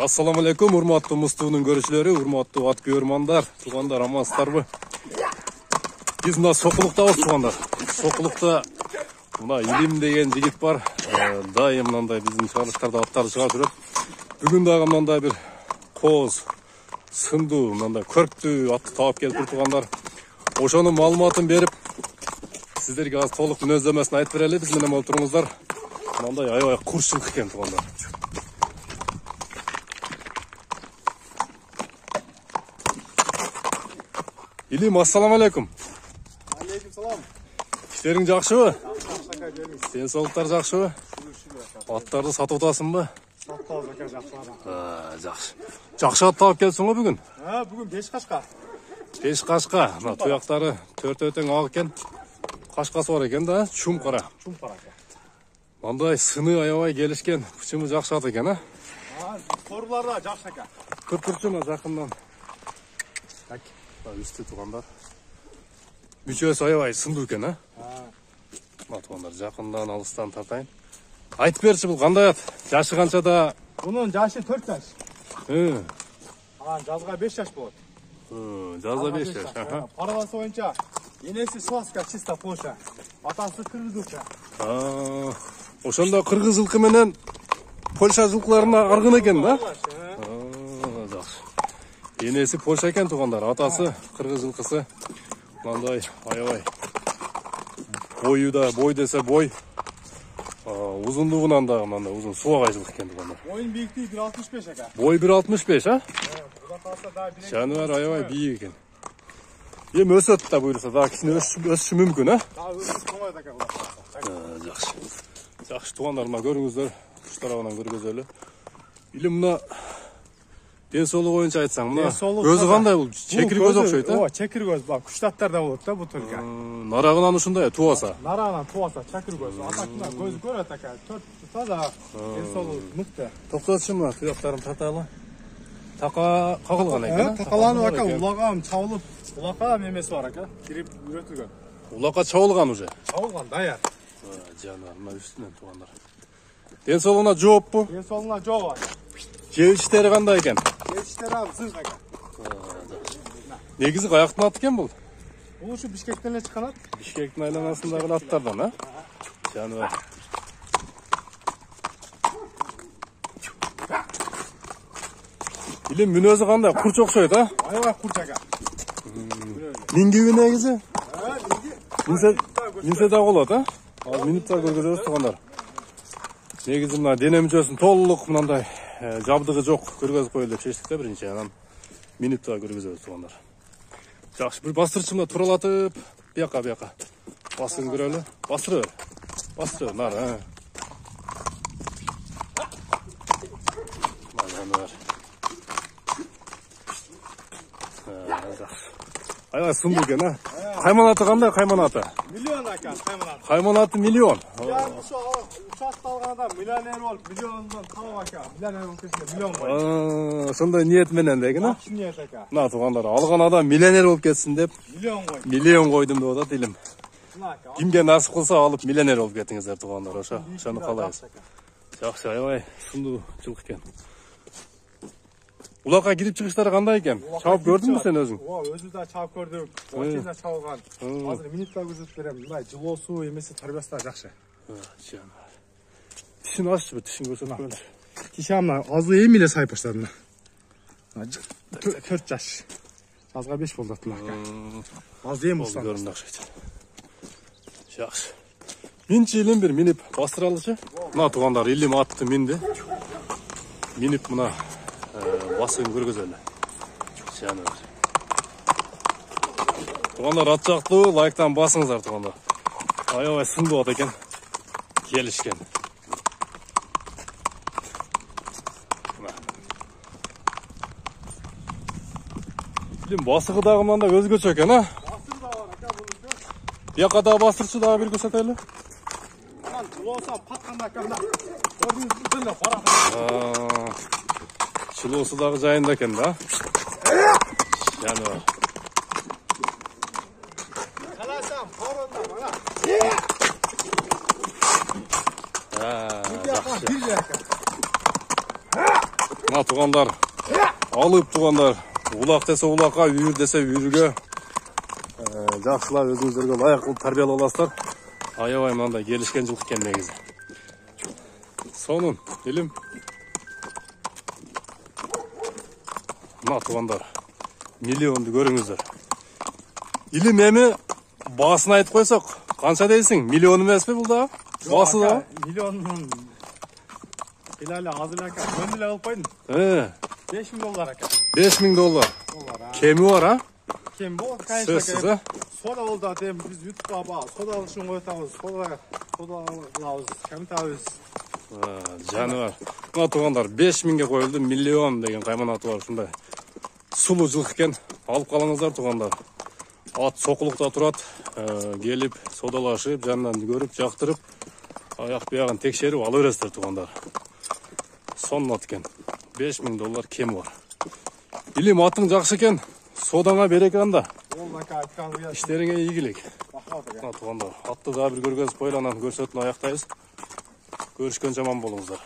Assalamu alaikum, urmatlı Mustafa'nın görüşleri, urmatlı at görmanlar, tuğanlar, amansızlarбы. Biz mына Soquluk'tабыз туғандар. Soquluk'ta mына Илим деген жигит бар. Дайым мынандай биздин чыгарылыштарда аттарды чыгарып жүрөт. Бүгүн дагы мынандай бир коз, сындуу, мынандай көрктүү атты таап келип туғандар. Ошонун маалыматын берип, сиздерге аз толук мүнөздөмөсүн айтып берели. Биз менен болуп туруңуздар. Мынандай аябай курчулук экен туғандар. Илим, ассаламу алейкум. Алейкум салам. İşlerin жакшыбы? Жакшы. Сен соолуктар жакшыбы? Аттарды сатып атасыңбы? Саттабыз ака, жакшы. Жакшы. Жакшы ат таап келсиң го бүгүн? Бүгүн 5 кашка. 5 кашка. Мына туяктары төртөтөң ак экен. Кашкасы бар экен да, чум кара. Чум кара ака. Мындай сыны аябай келишкен, пычымы жакшы ат экен, Сорулар да жакшы ака. Кыркырчуна жакындан. Так, үстү тугандар. Бүчөсү аябай сындуу экен, Мына тугандар жакындан алыстан тартайын. Айтып берчи, бул кандай ат? Жашы канчада? Бунун жашы 4 жаш. Жазга 5 жаш болот. Жазга 5 жаш. Параласы боюнча энеси Сываска, чисто Польша. Атасы кыргыз жылкы. Ошондо кыргыз жылкы менен Польша жылкыларына аргын экен да? Жакшы. Энеси Польша экен тугандар, атасы кыргыз жылкысы. Мындай аябай бою да, бой десе бой. Узундугунан дагы мындай узун суагай жылкы экен тугандар. Боюн бийиктиги 1.65 ака. Бой 1.65, Буда калса да бирек. Жаныбар аябай бийик экен. Эми өсөт да буйруса, дагы кичине өсүшү мүмкүн, Дагы өсүп коет ака буда. Жакшы. Жакшы тугандар, мына көрүңүздөр, туш тарабынан көргөзөлү. Илим мына ден соолугу боюнча айтсаң, мына көзү кандай бул? Чекир көз окшойт, Ооба, чекир көз, бак, куштаттарда болот да бу түргө. Нарагынан ушундай туаса. Нарагынан туаса чекир көз. Атакына көз көрөт ака. 4 таза, ден соолугу мыкты. Токтотчу, мына туяктарын тарталы. Така кагылган экен. Такаланып ака, улагам чабылып, улакка мемеси бар ака. Кирип үйрөтүлгөн. Улакка чабылган уже. Чабылган, даяр. Жаныбар, мына үстүнөн тугандар. Ден соолугуна жооппу? Ден соолугуна жооп. Жебичтери кандай экен? Жебичтери абы зырк ака. Негизи каяктын аты экен бул? Бул ушу Бишкектен эле чыккан ат. Бишкектин айланасындагы аттардан, Жаныбар. Илим мүнөзү кандай? Курч окшойт, Аябай курч ака. Мингиби негизи? Минсе да болот, Ал минутта көргөзөбүз тугандар. Негизи мына дене мүчөсүн толук мындай жабдыгы жок көргөзүп коелу деп чечтик да биринчи, анан минутта көргөзөбүз тугандар. Жакшы, бир бастырчы мына туралатып, бияка. Басын көрөлү. Бастыры бер, нар, Жаныбар. Аябай сындуу экен, Кайманаты кандай, кайманаты? Миллион ака, кайманаты. Кайманаты миллион. Ушу участка алганда миллионер болуп, миллиондон табап ака. Миллионер болуп кетсе миллион кой. Ошондой ниет менен деген, Акчы ниет ака. Мына тугандар, алган адам миллионер болуп кетсин деп, миллион койдум деп атат Илим. Кимге насып кылса алып миллионер болуп кетиңиздер тугандар, ошону каалайбыз. Жакшы, аябай сындуу жылкы экен. Улакка кирип чыгыштары кандай экен? Чабып көрдүңбү сен өзүң? Ооба, өзүбүз да чабып көрдүк. Очен да чабылган. Азыр минутта көрсөтүп берем. Мындай жылоосу эмеси тарбиясы да жакшы. Тишин аччы, тишин көрсөтүп көрөлү. Тиши ана азы эми эле сайып баштады. 4 жаш. Жазга 5 болду аттылакка. Азы эми устан. Көрүндү окшойт. Жакшы. Минчи Илим бир минип бастыралычы. Мына тугандар, Илим атты минди. Минип мына басын көргөзөлү. Жаныбар. Тугандар, ат жактуу, лайктан басыңыздар тугандар. Аябай сындуу ат экен. Келишкен. Илим басыгы дагы мындай өзгөчө экен, Басыр да бар ака бул. Бияка дагы бастырчы дагы бир көрсөтөлү. Анан жылоосу патканда ака мына. Көрдүңүзбү эле барат. Чылоосу дагы жайында экен да. Жаныбар. Каласам, коронда мына. Мына туғандар алып туғандар. Улақ десе улаққа, үйір десе үйірге. Жақсылап өзіңіздерге лайық қылып тәрбиелеп аласыздар. Аябай мынандай келішкен жылқы екен негізі. Сонын илим. Мына туғандар миллионды көріңіздер. Илим эми басын айтып қойсақ, қанша дейсің? Миллион емес пе бұл да? Басы да? Миллионның Hilali azılı aka. Ben bile alıp koydum. $5.000 aka. $5.000. Kemi var ha? Kim bu? Sözsüz ha? Soda oldu atayım. Biz YouTube'a bak. Soda alışın koyatağız. Soda alağız. Kemi tağız. Canı var. Mına tuğanlar 5.000'ge koyuldu. Milyon деген қайман аты var şunday. Sulu жылқы екен. Алып қалыңыздар туғандар. Ат соқылықта тұрады. Келіп, содалашып, жанынан көріп, жақтырып, аяқ бияғын текшеріп алып бересіздер туғандар. Сонын ат екен. $5.000 кем бар. Илим атың жақсы екен. Содаңа береке анда. Іштеріңе игілік. Туғандар. Атты да бір көргенсіз пойланан көрсетін аяқтайыз. Көрішкен жаман болыңыздар.